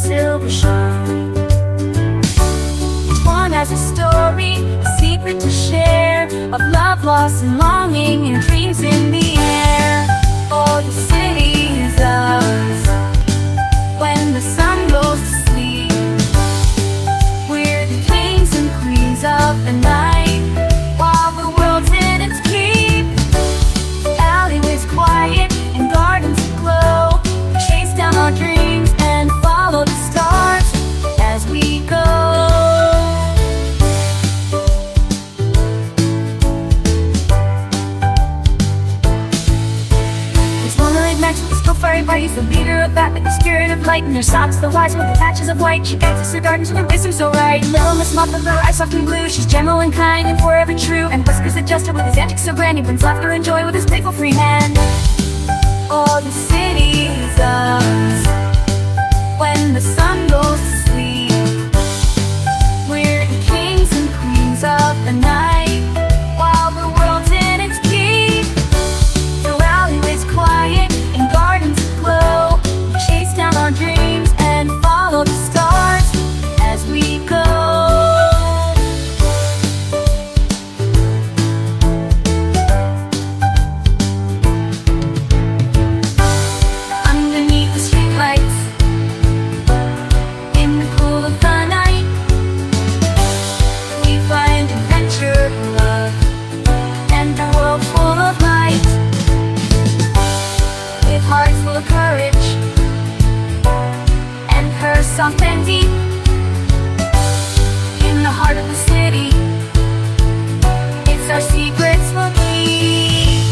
silver shine. Each one has a story, a secret to share, of love, loss, and longing, and dreams in the air. Oh, the city is ours. When the sun goes to sleep, we're the kings and queens of the night, while the world's in its keep. Alleyways quiet and gardens aglow, chase down our dreams and follow the stars as we go. Fairy parties, the leader of that with the spirit of light. In her socks, the wise with the patches of white. She guides us her gardens with her wisdom so right. Little Miss Muff with her eyes soft and blue. She's gentle and kind and forever true. And Whiskers the jester with his antics so grand. He brings laughter and joy with his playful free hand. Oh, the city is ours. When the sun goes to sleep, we're the kings and queens of the night, while the world's in its keep. The alleyways quiet, gardens aglow, chase down our dreams and follow the stars as we go. Underneath the streetlights, in the cool of the night, we find adventure, love, and a world full of light. With hearts full of courage and her soft and deep, in the heart of the city, it's our secrets we'll keep.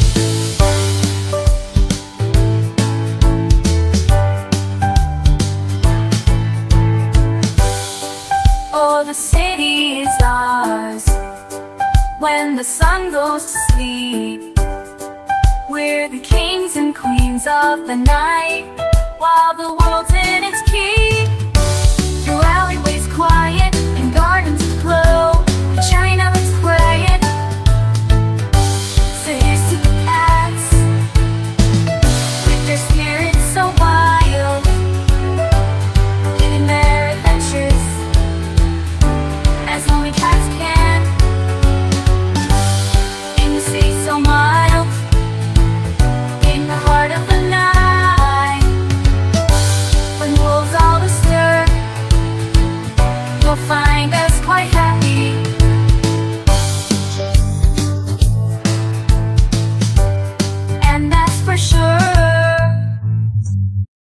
Oh, the city is ours. When the sun goes to sleep, we're the kings and queens of the night, while the world's in its keep. Through alleyways quiet and gardens aglow, China looks quiet. So here's to the cats, with their spirits so wild, living their adventures as only cats can. In the city so mild, in the heart of the night, when wolves all astir, you'll find